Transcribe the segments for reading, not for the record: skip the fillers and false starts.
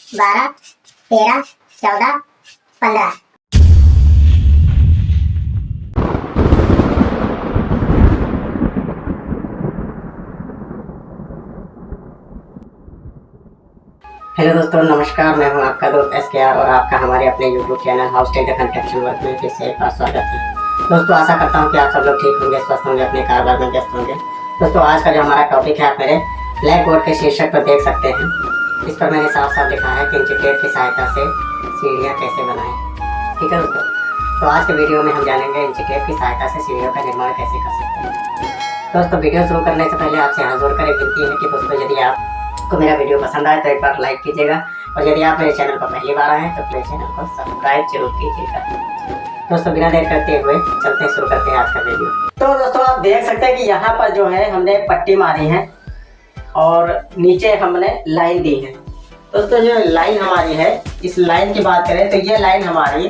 12, 13, 14, 15। Hello दोस्तों, नमस्कार। मैं हूं आपका दोस्त SKR और आपका हमारे अपने YouTube channel house tech construction work में फिर से एक बार स्वागत है। दोस्तों, आशा करता हूं कि आप सब लोग ठीक होंगे, स्वस्थ होंगे, अपने कारोबार में व्यस्त होंगे। दोस्तों, आज का जो हमारा टॉपिक है आप मेरे ब्लैक बोर्ड के शीर्षक पर देख सकते हैं। इस पर मैंने साफ साफ लिखा है कि इंची टेप की सहायता से सीढ़ियाँ कैसे बनाएं। ठीक है दोस्तों, तो आज के वीडियो में हम जानेंगे इंची टेप की सहायता से सीढ़ियों का निर्माण कैसे कर सकते हैं। दोस्तों, वीडियो शुरू करने से पहले आपसे हाथ जोड़कर एक विनती है कि दोस्तों यदि आपको मेरा वीडियो पसंद आए तो एक बार लाइक कीजिएगा और यदि आप मेरे चैनल पर पहली बार आए हैं तो मेरे चैनल को सब्सक्राइब जरूर कीजिएगा। दोस्तों, बिना देर करते हुए चलते हैं, शुरू करते हैं आज का वीडियो। तो दोस्तों, आप देख सकते हैं कि यहाँ पर जो है हमने पट्टी मारी है और नीचे हमने लाइन दी है। दोस्तों, जो लाइन हमारी है, इस लाइन की बात करें तो ये लाइन हमारी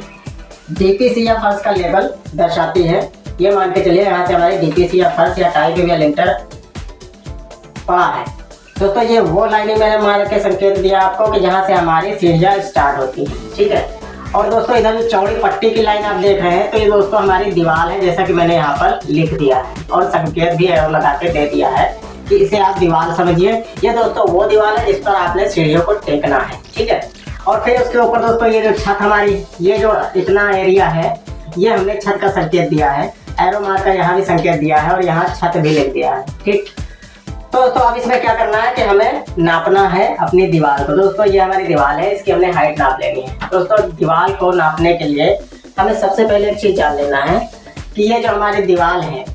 DPC या फर्श का लेवल दर्शाती है। ये मान के चलिए यहाँ से हमारी DPC या फर्श या टाइप या लिंटर पड़ा है। दोस्तों, ये वो लाइनें मैंने मान के संकेत दिया आपको कि जहाँ से हमारी सीढ़ियाँ स्टार्ट होती हैं। ठीक है, और दोस्तों इधर जो चौड़ी पट्टी की लाइन आप देख रहे हैं तो ये दोस्तों हमारी दीवार है, जैसा कि मैंने यहाँ पर लिख दिया है और संकेत भी एरो लगा के दे दिया है कि इसे आप दीवार समझिए। ये दोस्तों वो दीवार है जिस पर आपने सीढ़ियों को टेकना है। ठीक है, और फिर उसके ऊपर दोस्तों ये जो छत हमारी, ये जो इतना एरिया है, ये हमने छत का संकेत दिया है, एरो मार कर यहाँ भी संकेत दिया है और यहाँ छत भी लिख दिया है। ठीक, तो दोस्तों अब इसमें क्या करना है कि हमें नापना है अपनी दीवार को। दोस्तों, ये हमारी दीवार है, इसकी हमने हाइट नाप लेनी है। दोस्तों, दीवार को नापने के लिए हमें सबसे पहले एक चीज जान लेना है कि ये जो हमारी दीवार है,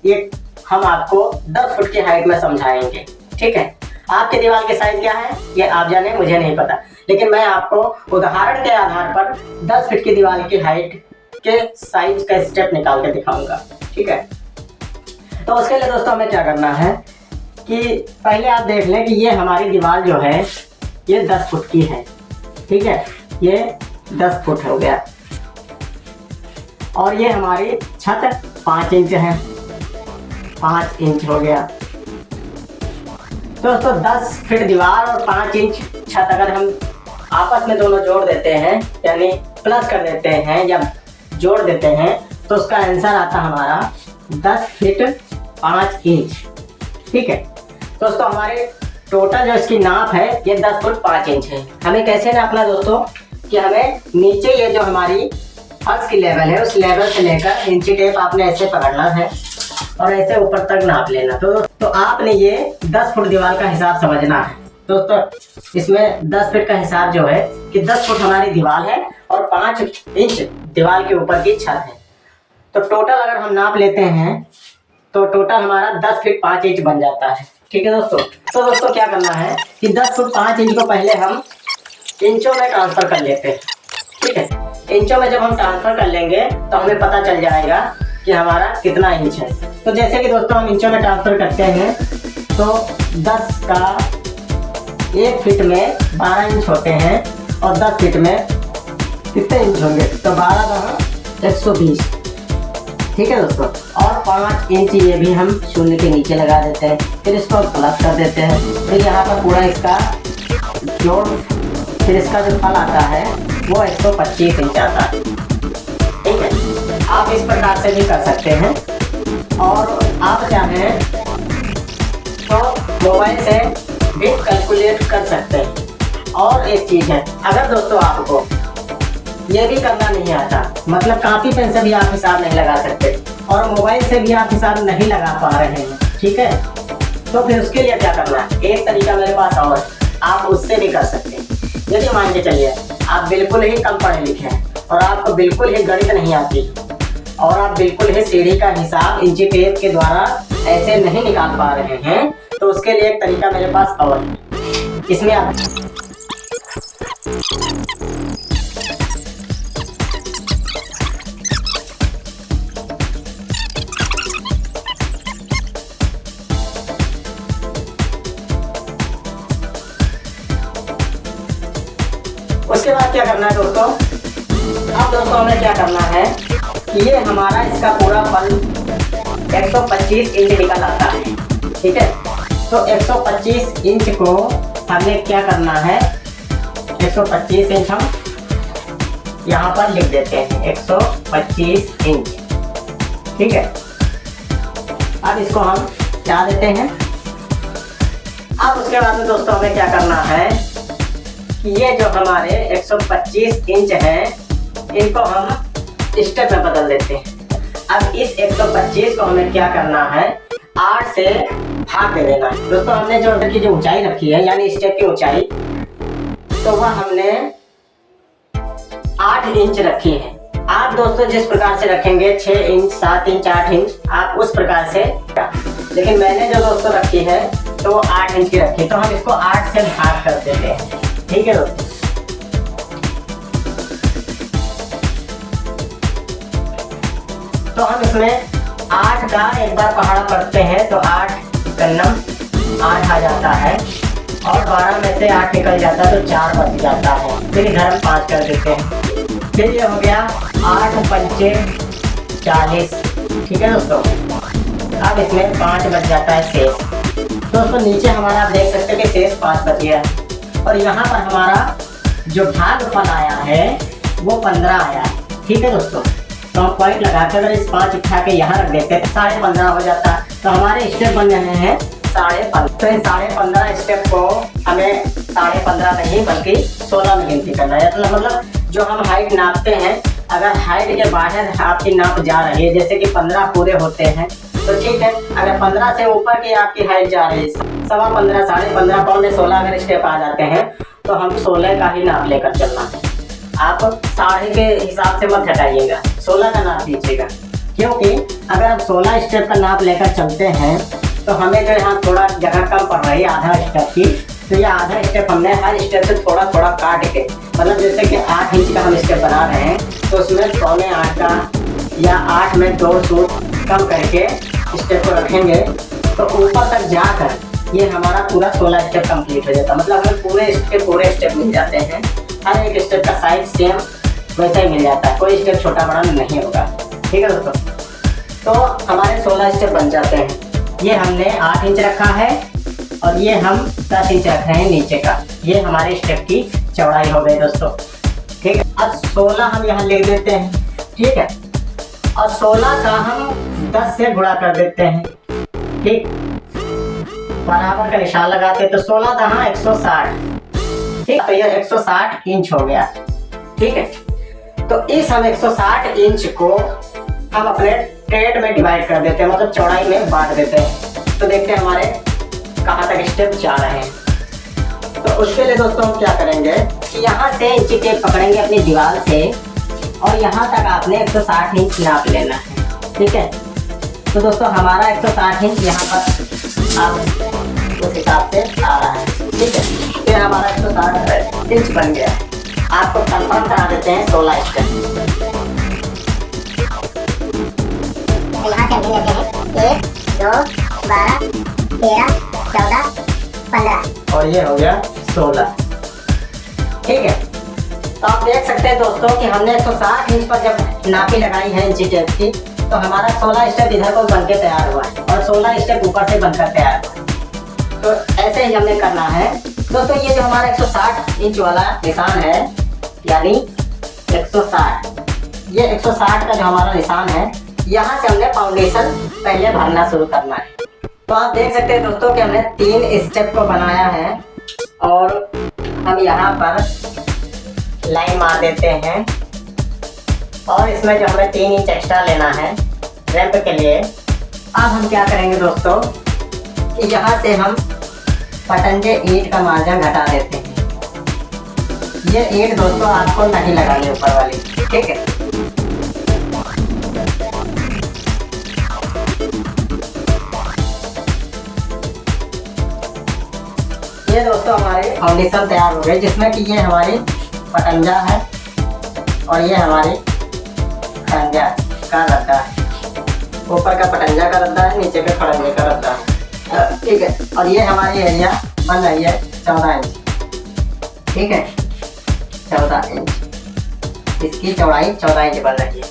ये हम आपको 10 फुट की हाइट में समझाएंगे। ठीक है, आपकी दीवार की साइज क्या है ये आप जाने, मुझे नहीं पता, लेकिन मैं आपको उदाहरण के आधार पर 10 फीट की दीवार की हाइट के साइज का स्टेप निकाल के दिखाऊंगा। ठीक है, तो उसके लिए दोस्तों हमें क्या करना है कि पहले आप देख लें कि ये हमारी दीवार जो है ये 10 फुट की है। ठीक है, ये 10 फुट हो गया और ये हमारी छत 5 इंच है, 5 इंच हो गया। दोस्तों, 10 फीट दीवार और 5 इंच छत अगर हम आपस में दोनों जोड़ देते हैं, यानी प्लस कर देते हैं या जोड़ देते हैं, तो उसका आंसर आता हमारा 10 फीट 5 इंच। ठीक है दोस्तों, हमारे टोटल जो इसकी नाप है ये 10 फुट 5 इंच है। हमें कैसे नापना दोस्तों कि हमें नीचे ये जो हमारी फर्श की लेवल है उस लेवल से लेकर इंची टेप आपने ऐसे पकड़ना है और ऐसे ऊपर तक नाप लेना। तो आपने ये 10 फुट दीवार का हिसाब समझना है। दोस्तों, इसमें 10 फीट का हिसाब जो है कि 10 फुट हमारी दीवार है और 5 इंच दीवार के ऊपर की छत है। तो टोटल अगर हम नाप लेते हैं तो टोटल हमारा 10 फीट 5 इंच बन जाता है। ठीक है दोस्तों, तो दोस्तों क्या करना है कि 10 फुट 5 इंच को पहले हम इंचों में ट्रांसफर कर लेते हैं। ठीक है, इंचों में जब हम ट्रांसफर कर लेंगे तो हमें पता चल जाएगा कि हमारा कितना इंच है। तो जैसे कि दोस्तों हम इंचों में ट्रांसफर करते हैं तो 10 का 1 फीट में 12 इंच होते हैं और 10 फीट में कितने इंच होंगे, तो 12 × 120। ठीक है दोस्तों, और 5 इंच ये भी हम शून्य के नीचे लगा देते हैं, फिर इसको प्लस कर देते हैं, फिर यहाँ पर पूरा इसका जोड़, फिर इसका जो फल आता है वो 125 इंच आता है। ठीक है, आप इस प्रकार से भी कर सकते हैं और आप चाहें तो मोबाइल से भी कैलकुलेट कर सकते हैं। और एक चीज़ है, अगर दोस्तों आपको ये भी करना नहीं आता, मतलब कापी पेन से भी आप हिसाब नहीं लगा सकते और मोबाइल से भी आप हिसाब नहीं लगा पा रहे हैं, ठीक है, तो फिर उसके लिए क्या करना है, एक तरीका मेरे पास और, आप उससे भी कर सकते हैं। यदि मान के चलिए आप बिल्कुल ही कम पढ़े लिखे हैं और आपको बिल्कुल ही गणित नहीं आती और आप बिल्कुल ही सीढ़ी का हिसाब इंची टेप के द्वारा ऐसे नहीं निकाल पा रहे हैं, तो उसके लिए एक तरीका मेरे पास और है। इसमें आप उसके बाद क्या करना है दोस्तों, अब दोस्तों हमें क्या करना है कि ये हमारा इसका पूरा फल 125 इंच निकल आता है। ठीक है, तो 125 इंच को हमें क्या करना है, 125 इंच हम यहाँ पर लिख देते हैं, 125 इंच। ठीक है, अब इसको हम क्या देते हैं। अब उसके बाद में दोस्तों हमें क्या करना है कि ये जो हमारे 125 इंच हैं इनको हम स्टेप में बदल देते हैं। अब इस 125 को हमें क्या करना है, 8 से भाग दे देना है। दोस्तों हमने जो अंदर की जो ऊंचाई रखी है यानी स्टेप की ऊंचाई, तो वह हमने 8 इंच रखी है। आप दोस्तों जिस प्रकार से रखेंगे 6 इंच 7 इंच 8 इंच आप उस प्रकार से, लेकिन मैंने जो दोस्तों रखी है तो वो 8 इंच की रखी, तो हम इसको 8 से भाग कर देते हैं। ठीक है दोस्तों, तो हम इसमें 8 का एक बार पहाड़ा पढ़ते हैं तो 8 कन्नम 8 आ जाता है, और 12 में से 8 निकल जाता है तो 4 बच जाता है। फिर इधर हम 5 कर देते हैं, फिर ये हो गया 8 पंचे 40। ठीक है दोस्तों, अब इसमें 5 बच जाता है शेष। दोस्तों नीचे हमारा आप देख सकते हैं कि शेष 5 बच गया है, और यहाँ पर हमारा जो भागफल आया है वो 15 आया है। ठीक है दोस्तों, तो हम पॉइंट लगाकर अगर इस 5 उठा के यहाँ रख देते हैं 15.5 हो जाता है। तो हमारे स्टेप बन रहे हैं 15.5। तो इन 15.5 स्टेप को हमें 15.5 नहीं बल्कि 16 में गिनती करना है। मतलब जो हम हाइट नापते हैं, अगर हाइट के बाहर आपकी नाप जा रही है, जैसे कि 15 पूरे होते हैं तो ठीक है। अगर 15 से ऊपर की आपकी हाइट जा रही है, 15.5 15.5 पौने 16 अगर स्टेप आ जाते हैं तो हम 16 का ही नाप लेकर चलना है। आप 12.5 के हिसाब से मत हटाइएगा, 16 का नाप लीजिएगा, क्योंकि अगर हम 16 स्टेप का नाप लेकर चलते हैं तो हमें जो यहाँ थोड़ा जगह कम पड़ रही है आधा स्टेप की, तो ये आधा स्टेप हमने हर स्टेप से थोड़ा थोड़ा काट के, मतलब जैसे कि 8 इंच का हम स्टेप बना रहे हैं तो उसमें 7.25 का या 8 में 2 सूट कम करके स्टेप को रखेंगे, तो ऊपर तक जाकर ये हमारा पूरा 16 स्टेप कंप्लीट हो जाता है। मतलब हमें पूरे स्टेप मिल जाते हैं, हर एक स्टेप का साइज सेम वैसा ही मिल जाता है, कोई स्टेप छोटा बड़ा नहीं होगा। ठीक है दोस्तों, तो हमारे 16 स्टेप बन जाते हैं। ये हमने 8 इंच रखा है और ये हम 10 इंच रख रहे हैं नीचे का, ये हमारे स्टेप की चौड़ाई हो गई दोस्तों। ठीक है, अब 16 हम यहाँ लिख देते हैं। ठीक है, और 16 का हम 10 से गुणा कर देते हैं। ठीक, बराबर का निशान लगाते तो 16 दहाँ 160। ठीक, तो ये 160 इंच हो गया। ठीक है, तो इस हम 160 इंच को हम अपने ट्रेड में डिवाइड कर देते हैं, मतलब चौड़ाई में बांट देते हैं। तो देखते हैं हमारे कहाँ तक स्टेप जा रहे हैं। तो उसके लिए दोस्तों हम क्या करेंगे कि यहाँ से इंची टेप पकड़ेंगे अपनी दीवार से, और यहाँ तक आपने 160 इंच नाप लेना है। ठीक है, तो दोस्तों हमारा 160 इंच यहाँ पर आप उस हिसाब से आ रहा है। ठीक है, फिर हमारा 160 इंच बन गया। आपको कंफर्म करा देते हैं 16 स्टेप। यहाँ से हम लेते हैं 1 2 12 13 14 15 और ये हो गया 16। ठीक है, तो आप देख सकते हैं दोस्तों कि हमने 160 इंच पर जब नापी लगाई है इंची टेप की, तो हमारा 16 स्टेप इधर को बन के तैयार हुआ है और 16 स्टेप ऊपर से बनकर तैयार हुआ है। तो ऐसे ही हमें करना है दोस्तों। ये जो हमारा 160 इंच वाला निशान है, यानी 160, ये 160 का जो हमारा निशान है, यहाँ से हमने फाउंडेशन पहले भरना शुरू करना है। तो आप देख सकते हैं दोस्तों कि हमने 3 स्टेप को बनाया है, और हम यहाँ पर लाइन मार देते हैं, और इसमें जो हमें 3 इंच एक्स्ट्रा लेना है रैंप के लिए। अब हम क्या करेंगे दोस्तों कि यहाँ से हम पटंजे ईंट का मार्जिन घटा देते हैं। ये ईंट दोस्तों आपको नहीं लगानी ऊपर वाली। ठीक है, ये दोस्तों हमारी फाउंडेशन तैयार हो गई, जिसमें कि ये हमारी पटंजा है और ये हमारी खड़ंजा का रद्दा है। ऊपर का पटंजा का रद्दा है, नीचे का खड़ंजे का रद्दा है। ठीक है, और ये हमारी एरिया बन रही है 14 इंच। ठीक है, 14 इंच, इसकी चौड़ाई 14 इंच बन रही है।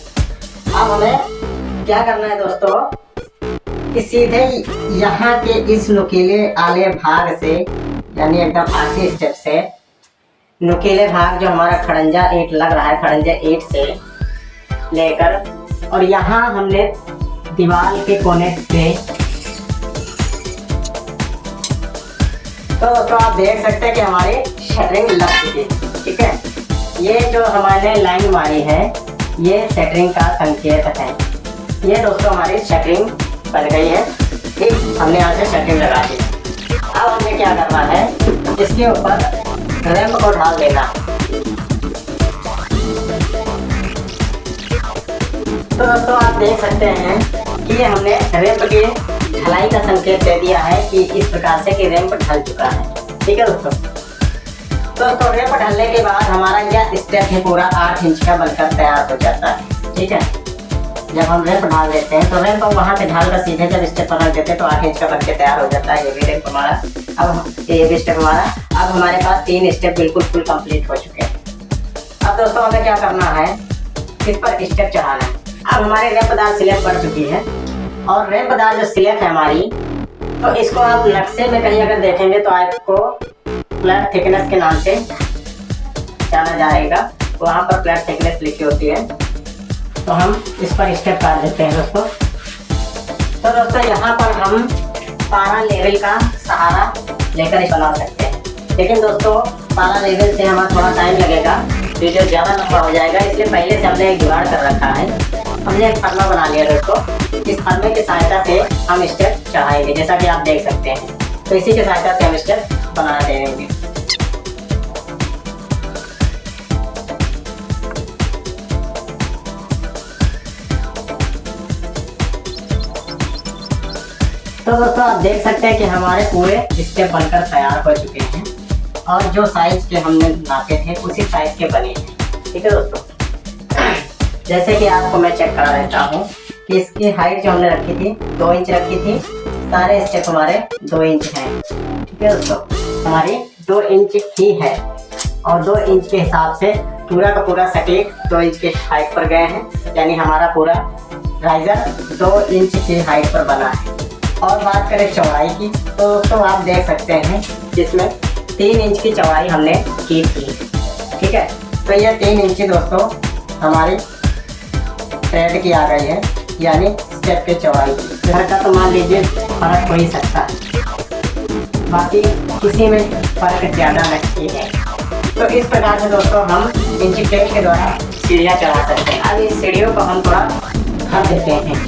अब हमें क्या करना है दोस्तों कि सीधे यहाँ के इस नुकीले आले भाग से, यानी एकदम आखिरी स्टेप से नुकीले भाग जो हमारा खड़ंजा ईंट लग रहा है, खड़ंजा ईंट से लेकर और यहाँ हमने दीवार के कोने से, तो दोस्तों आप देख सकते हैं कि हमारी शटरिंग लग चुकी है। ठीक है, ये जो हमारे लाइन मारी है ये शटरिंग का संकेत है। ये दोस्तों हमारी शटरिंग बन गई है। ठीक, हमने यहाँ से शटरिंग लगा दी। अब हमें क्या करना है, इसके ऊपर रैंप को ढाल देना। तो दोस्तों आप देख सकते हैं कि ये हमने रैंप की ढलाई का संकेत दे दिया है कि इस प्रकार से कि रैंप ढल चुका है। ठीक है दोस्तों रैंप ढलने के बाद हमारा यह स्टेप है पूरा 8 इंच का बनकर तैयार हो जाता है। ठीक है, जब हम रैंप ढाल देते हैं तो रैंप वहाँ से ढाल कर सीधे जब स्टेप पर रख देते हैं तो 8 इंच का बनकर तैयार हो जाता है। ये भी रैंप हमारा, अब ये भी स्टेप हमारा, अब हमारे पास 3 स्टेप बिल्कुल फुल कंप्लीट हो चुके हैं। अब दोस्तों हमें क्या करना है, इस पर स्टेप चढ़ाना है। अब हमारी रैंपदार स्लैब बन चुकी है और रैंपदार जो स्लैब है हमारी, तो इसको आप नक्शे में कहीं अगर देखेंगे तो आपको फ्लैट थिकनेस के नाम से जाना जाएगा, वहाँ पर फ्लैट थिकनेस लिखी होती है। तो हम इस पर स्टेप काट देते हैं दोस्तों। तो दोस्तों यहाँ पर हम 12 लेवल का सहारा लेकर बना सकते हैं, लेकिन दोस्तों 12 लेवल से हमारा थोड़ा टाइम लगेगा, वीडियो ज़्यादा लंबा हो जाएगा, इसलिए पहले से हमने एक जुगाड़ कर रखा है। हमने एक फर्मा बना लिया दोस्तों, इस फर्मे की सहायता से हम स्टेप चढ़ाएंगे, जैसा कि आप देख सकते हैं। तो इसी की सहायता से हम स्टेप बना देंगे। तो दोस्तों आप देख सकते हैं कि हमारे पूरे स्टेप बनकर तैयार हो चुके हैं और जो साइज के हमने नापे थे उसी साइज के बने हैं। ठीक है दोस्तों, जैसे कि आपको मैं चेक करा देता हूँ कि इसकी हाइट जो हमने रखी थी 2 इंच रखी थी, सारे स्टेप हमारे 2 इंच हैं। ठीक है दोस्तों, हमारी 2 इंच ही है और 2 इंच के हिसाब से पूरा का पूरा सटीक 2 इंच के हाइट पर गए हैं, यानी हमारा पूरा राइजर 2 इंच की हाइट पर बना है। और बात करें चौड़ाई की, तो आप देख सकते हैं जिसमें 3 इंच की चौड़ाई हमने की थी। ठीक है, तो ये 3 इंची दोस्तों हमारी थ्रेड की आ गई है, यानी स्टेप की चौड़ाई की। घर का तो मान लीजिए फर्क हो ही सकता है, बाकी किसी में फर्क ज़्यादा नहीं है। तो इस प्रकार से दोस्तों हम इंची टेप के द्वारा सीढ़ियाँ चढ़ा सकते हैं। अब इस सीढ़ियों को हम थोड़ा भर देते हैं।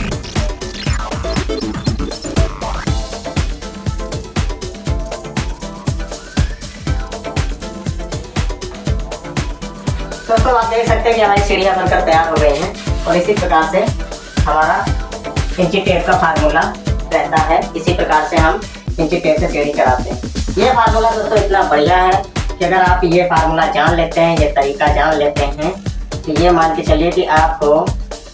दोस्तों आप देख सकते हैं कि हमारी सीढ़ियाँ बनकर तैयार हो गई हैं और इसी प्रकार से हमारा इंची टेप का फार्मूला रहता है। इसी प्रकार से हम इंची टेप से सीढ़ी चढ़ाते हैं। ये फार्मूला दोस्तों इतना बढ़िया है कि अगर आप ये फार्मूला जान लेते हैं, ये तरीका जान लेते हैं, तो ये मान के चलिए कि आपको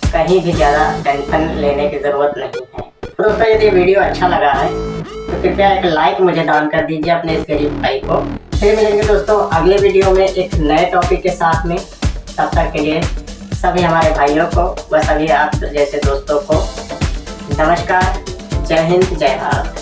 कहीं भी ज़्यादा टेंशन लेने की ज़रूरत नहीं है। तो दोस्तों यदि वीडियो अच्छा लगा है तो कृपया एक लाइक मुझे दान कर दीजिए अपने इस गरीब भाई को। फिर मिलेंगे दोस्तों अगले वीडियो में एक नए टॉपिक के साथ में। तब तक के लिए सभी हमारे भाइयों को व सभी आप जैसे दोस्तों को नमस्कार, जय हिंद, जय भारत।